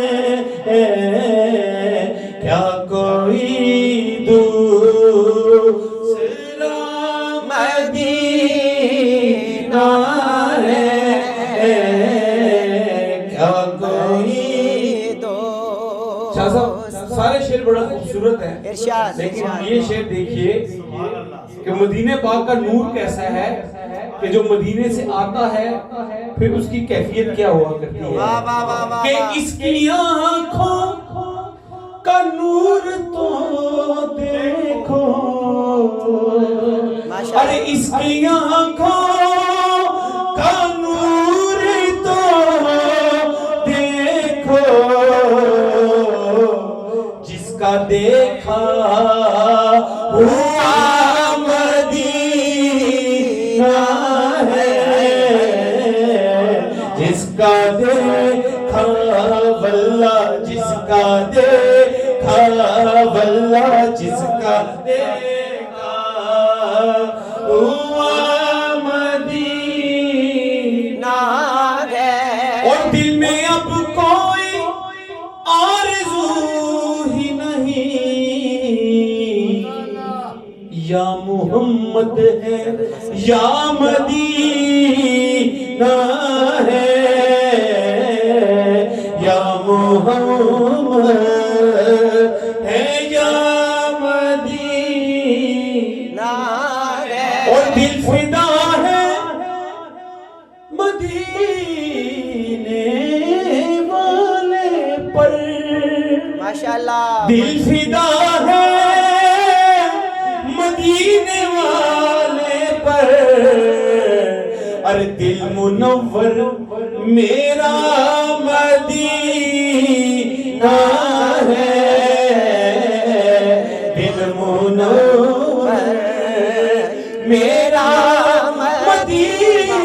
کیا کوئی دوسرا مدینہ ہے کیا کوئی شاہ صاحب سارے شعر بڑا خوبصورت ہے ارشاد لیکن یہ شعر دیکھیے کہ مدینہ پاک کا نور کیسا ہے کہ جو مدینے سے آتا ہے پھر اس کی کیفیت کیا ہوا کرتی ہے کہ اس کی آنکھوں کا نور تو دیکھو ارے اس کی آنکھوں کا نور تو دیکھو جس کا دیکھا ہوا مدینہ ہے جس کا دیکھا واللہ جس کا دیکھا واللہ جس کا دیکھا ہوا مدینہ ہے اور دل میں اب کوئی آرزو ہی نہیں یا محمد ہے یا مدینہ ہے یا محمد ہے یا مدینہ ہے اور دل فدا ہے مدینے والے پر ماشاءاللہ دل فدا ہے مدینے والے پر ارے دل منور میرا مدینہ ہے دل منور میرا مدینہ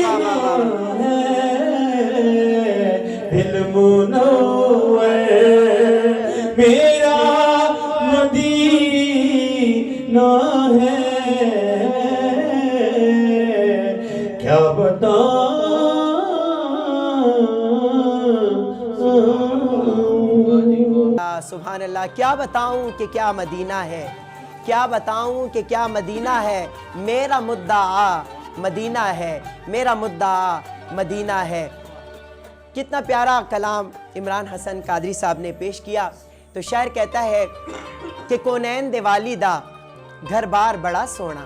ہے دل منور میرا مدینہ ہے کیا سبحان اللہ کیا بتاؤں کہ کیا مدینہ ہے کیا بتاؤں کہ کیا مدینہ ہے میرا مدعا مدینہ ہے میرا مدعا مدینہ ہے کتنا پیارا کلام عمران حسن قادری صاحب نے پیش کیا تو شاعر کہتا ہے کہ کونین دے والیدا گھر بار بڑا سونا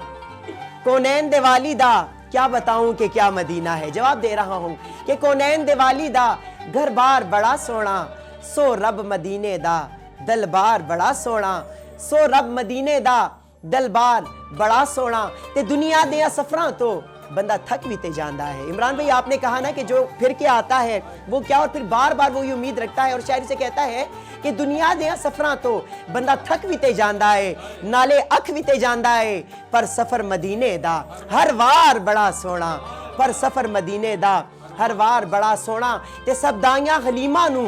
کونین دے والیدا کیا بتاؤں کہ کیا مدینہ ہے جواب دے رہا ہوں کہ کونین دے والیدا گھر بار بڑا سونا سو رب مدینے دا دل بار بڑا سونا سو رب مدینے دا دل بار بڑا سونا تے دنیا دیا سفراں تو بندہ تھک بھی تے جاندہ ہے عمران بھائی آپ نے کہا نا کہ جو پھر کے آتا ہے وہ کیا اور پھر بار بار وہ یہ امید رکھتا ہے اور شاعری سے کہتا ہے کہ دنیا دیا سفراں تو بندہ تھک بھی تے جاندہ ہے نالے اکھ بھی تے جاندہ ہے پر سفر مدینے دا ہر وار بڑا سونا پر سفر مدینے دا ہر وار بڑا سونا تے سب دائیاں غلیمہ نو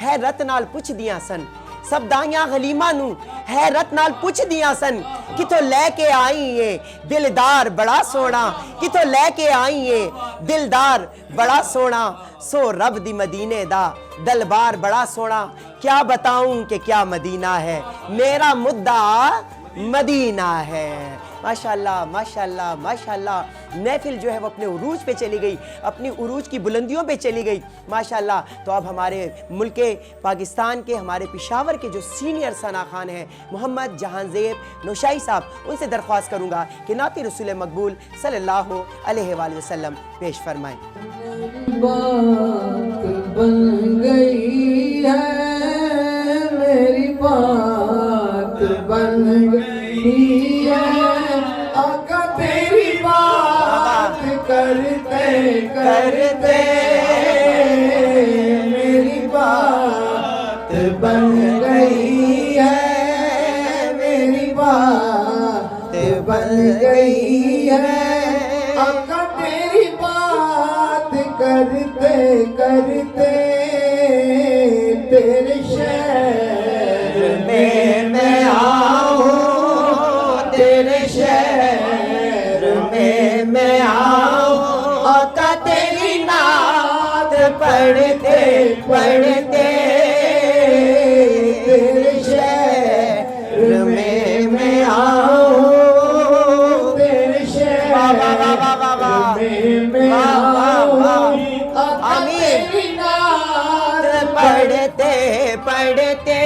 حیرت نال پوچھ دیاں سن سب دائیاں غلیمہ نو حیرت نال پوچھ دیاں سن کتوں لے کے آئی ہے دلدار بڑا سونا کتوں لے کے آئی ہے دلدار بڑا سونا سو رب دی مدینے دا دلبار بڑا سونا کیا بتاؤں کہ کیا مدینہ ہے میرا مدعا مدینہ ہے ماشاءاللہ ماشاءاللہ ماشاءاللہ محفل جو ہے وہ اپنے عروج پہ چلی گئی اپنی عروج کی بلندیوں پہ چلی گئی ماشاءاللہ تو اب ہمارے ملک پاکستان کے ہمارے پشاور کے جو سینئر ثنا خان ہیں محمد جہان زیب نوشائی صاحب ان سے درخواست کروں گا کہ نعت رسول مقبول صلی اللہ علیہ وآلہ وسلم پیش فرمائیں بات بن گئی ہے میری بات بن گئی ہے آقا تیری بات کرتے کرتے میری بات بن گئی ہے میری بات بن گئی ہے آقا تیری بات کرتے کرتے تیرے شہر میں آؤں تیرے شہر میں آؤں آقا تیری نعت پڑھ پڑھتے پڑھتے تیرے شہر میں آؤں، تیرے شہر میں آؤں، آقا تیری نعت پڑھتے پڑھتے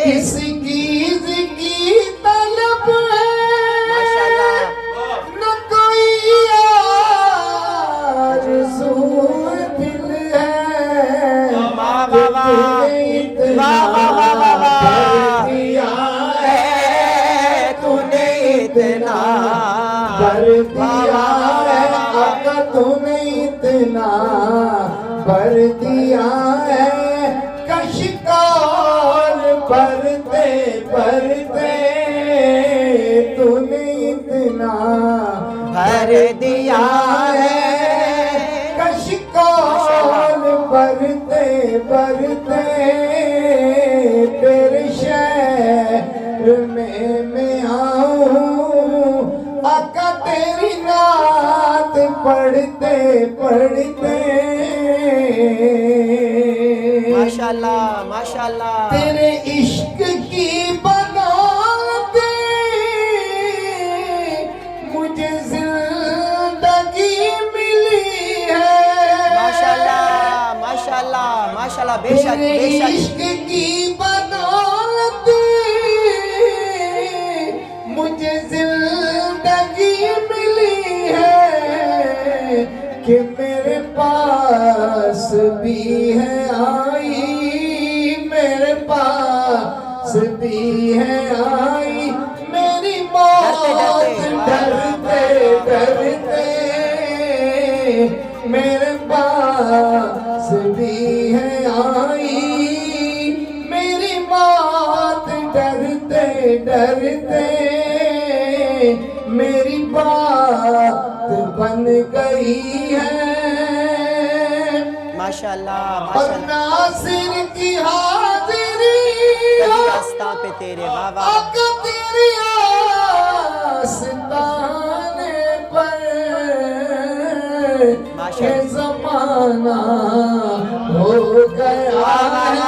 کس چیز کی طلب ہے ماشاءاللہ نہ کوئی آرزو دل ہے، واہ واہ واہ تو نے اتنا بھر دیا ہے، تو نے اتنا بھر دیا ہے، کشکول بھرتے بھرتے تو نے اتنا بھر دیا ہے، کشکول بھرتے بھرتے تیرے شہر میں آؤں، آقا تیری نعت پڑھتے پڑھتے ماشاءاللہ ماشاءاللہ تیرے عشق کی بدولت مجھے زندگی ملی ہے، ماشاءاللہ ماشاءاللہ ماشاءاللہ بے شک تیرے بے شک عشق کی بدولت مجھے زندگی ملی ہے، کہ میرے پاس بھی ہے آئی، میرے پاس بھی ہے آئی، میری موت ڈرتے ڈرتے میرے پاس بھی ہے آئی، میری موت ڈرتے ڈرتے میری بات بن گئی ہے، ماشاءاللہ اور ماشاءاللہ ناصر کی حاضری راستہ پہ تیرے بابا آقا تیری آستانے پر یہ زمانہ ہو گیا ہے،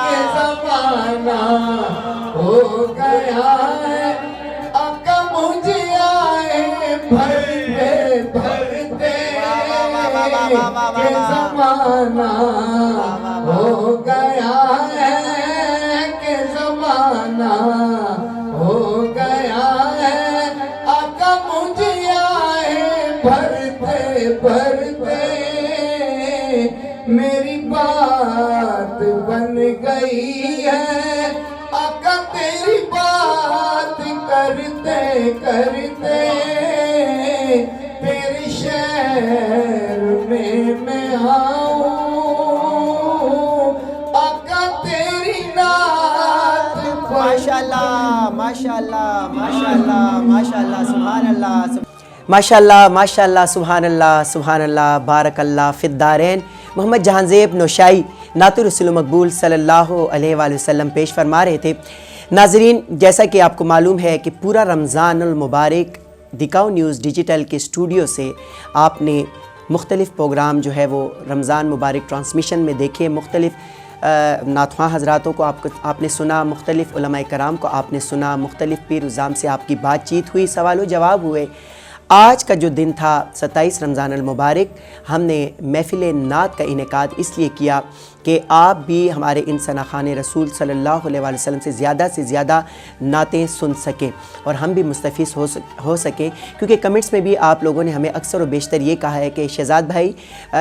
یہ زمانہ ہو گیا ہے، آقا مجھے آئے بھرتے بھرتے یہ زمانہ ہو گیا ہے، کہ زمانہ ہو گیا ہے، آقا مجھے آئے بھرتے بھرتے میری بات بن گئی ہے، آقا تیری بات کرتے کرتے تیرے شہر میں آؤں، آقا تیری نعت ماشاءاللہ ماشاءاللہ ماشاءاللہ ماشاءاللہ سبحان اللہ ماشاءاللہ ماشاءاللہ سبحان اللہ سبحان اللہ بارک اللہ فی الدارین محمد جہاں زیب نوشائی نعت رسول مقبول صلی اللہ علیہ وآلہ وسلم پیش فرما رہے تھے۔ ناظرین جیسا کہ آپ کو معلوم ہے کہ پورا رمضان المبارک دکھاؤ نیوز ڈیجیٹل کے اسٹوڈیو سے آپ نے مختلف پروگرام جو ہے وہ رمضان مبارک ٹرانسمیشن میں دیکھے، مختلف نعت خواں حضراتوں کو آپ نے سنا، مختلف علماء کرام کو آپ نے سنا، مختلف پیر عظام سے آپ کی بات چیت ہوئی، سوال و جواب ہوئے۔ آج کا جو دن تھا 27 رمضان المبارک، ہم نے محفل نعت کا انعقاد اس لیے کیا کہ آپ بھی ہمارے ان ثناخوان رسول صلی اللہ علیہ وآلہ وسلم سے زیادہ نعتیں سن سکیں اور ہم بھی مستفیض ہو سکیں، کیونکہ کمنٹس میں بھی آپ لوگوں نے ہمیں اکثر و بیشتر یہ کہا ہے کہ شہزاد بھائی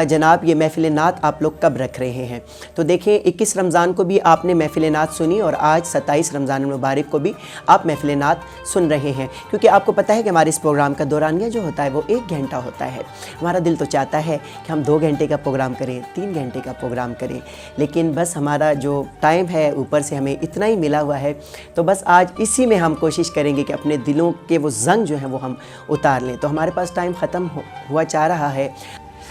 جناب یہ محفل نعت آپ لوگ کب رکھ رہے ہیں؟ تو دیکھیں 21 رمضان کو بھی آپ نے محفل نعت سنی اور آج 27 رمضان المبارک کو بھی آپ محفل نعت سن رہے ہیں، کیونکہ آپ کو پتہ ہے کہ ہمارے اس پروگرام کا دورانیہ جو ہوتا ہے وہ 1 گھنٹہ ہوتا ہے۔ ہمارا دل تو چاہتا ہے کہ ہم 2 گھنٹے کا پروگرام کریں، 3 گھنٹے کا پروگرام کریں، لیکن بس ہمارا جو ٹائم ہے اوپر سے ہمیں اتنا ہی ملا ہوا ہے، تو بس آج اسی میں ہم کوشش کریں گے کہ اپنے دلوں کے وہ زنگ جو ہیں وہ ہم اتار لیں۔ تو ہمارے پاس ٹائم ختم ہوا چاہ رہا ہے۔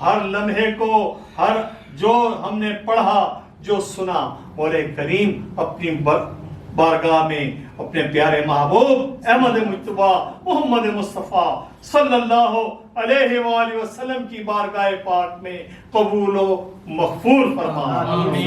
ہر لمحے کو، ہر جو ہم نے پڑھا، جو سنا، مولا کریم اپنی بارگاہ میں اپنے پیارے محبوب احمد مجتبی محمد مصطفیٰ صلی اللہ علیہ وآلہ وسلم کی بارگاہ پاک میں قبول و مغفور فرما،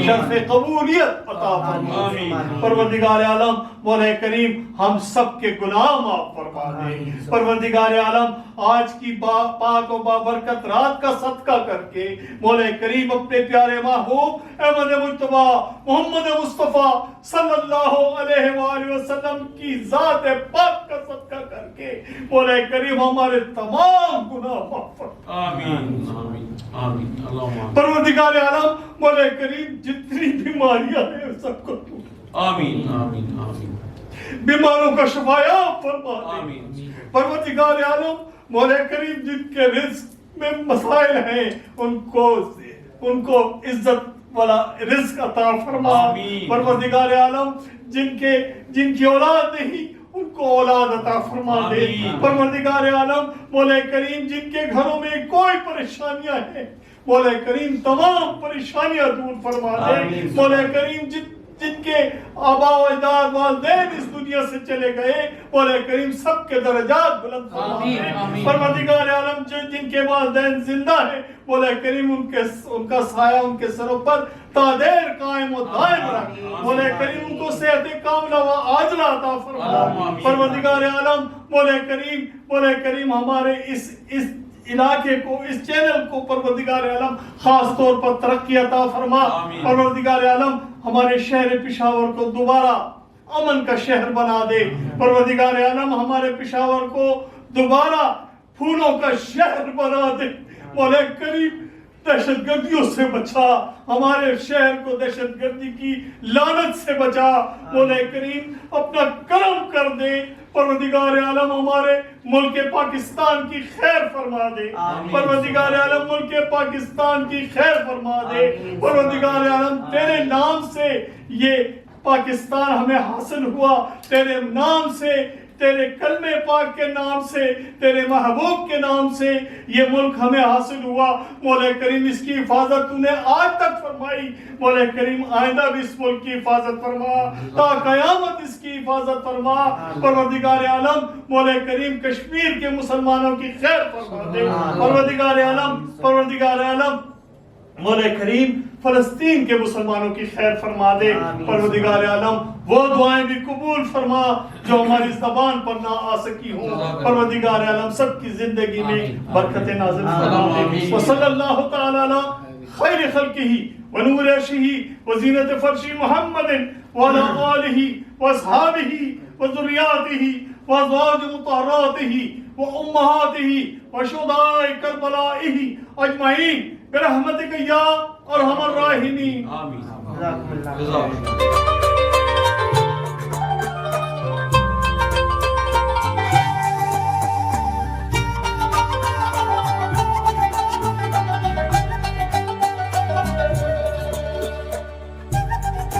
شرف قبولیت عطا فرما۔ پروردگار عالم مولا کریم ہم سب کے گناہ معاف فرما دے۔ پروردگار عالم آج کی پاک و بابرکت رات کا صدقہ کر کے مولا کریم اپنے پیارے محبوب احمد مجتبی محمد مصطفیٰ صلی اللہ علیہ وآلہ وسلم کی ذات پاک کا صدقہ کر کے مولا کریم ہمارے تمام گناہ معاف فرما۔ آمین آمین آمین اللہم پروردگار عالم مولا کریم جتنی بیماریاں ہیں سب کو تو آمین آمین آمین بیماروں کا شفا یاب فرما دے۔ آمین پروردگار عالم مولا کریم جن کے رزق میں مسائل ہیں ان کو عزت والا رزق عطا فرما۔ آمین۔ پروردگار عالم جن کی اولاد نہیں ان کو اولاد عطا فرما دے۔ آمین۔ پروردگار عالم مولا کریم جن کے گھروں میں کوئی پریشانیاں ہیں مولا کریم تمام پریشانیاں دور فرما دے۔ آمین۔ مولا کریم جن کے آبا و اجداد والدین اس دنیا سے چلے گئے مولا کریم سب کے درجات بلند فرما دے۔ پروردگار عالم جن کے والدین زندہ ہیں مولا کریم ان کا سایہ ان کے سروں پر تا دیر قائم و دائم رکھ۔ مولا کریم ان کو صحت کاملہ و عاجلہ عطا فرما۔ پروردگار عالم مولا کریم ہمارے اس علاقے کو، اس چینل کو پروردگار عالم خاص طور پر ترقی عطا فرما۔ پروردگار عالم ہمارے شہر پشاور کو دوبارہ امن کا شہر بنا دے۔ پروردگار عالم ہمارے پشاور کو دوبارہ پھولوں کا شہر بنا دے۔ مولا کریم دہشت گردیوں سے بچا، ہمارے شہر کو دہشت گردی کی لعنت سے بچا۔ مولا کریم اپنا کرم کر دے۔ پروردگار عالم ہمارے ملک پاکستان کی خیر فرما دے۔ پروردگار عالم ملک پاکستان کی خیر فرما دے۔ پروردگار عالم تیرے نام سے یہ پاکستان ہمیں حاصل ہوا، تیرے نام سے، تیرے کلمہ پاک کے نام سے، تیرے محبوب کے نام سے یہ ملک ہمیں حاصل ہوا۔ مولا کریم اس کی حفاظت تو نے آج تک فرمائی، مولا کریم آئندہ بھی اس ملک کی حفاظت فرما، تا قیامت اس کی حفاظت فرما۔ پروردگار عالم مولا کریم کشمیر کے مسلمانوں کی خیر فرما دے۔ پروردگار عالم مولا کریم فلسطین کے مسلمانوں کی خیر فرما دے۔ پروردگار عالم وہ دعائیں بھی قبول فرما جو ہماری زبان پر نہ آ سکی ہوں۔ پروردگار عالم سب کی زندگی میں برکت نازل فرما دے۔ وصلی اللہ تعالی علی خیر خلقہ ونور عرشہ وزینت فرش محمد وعلی آلہ واصحابہ وذریاتہ وازواج مطہراتہ وامہاتہ وشہداء کربلاء اجمعین برحمتک یا ارحم الراحمین۔ آمین جزاک اللہ۔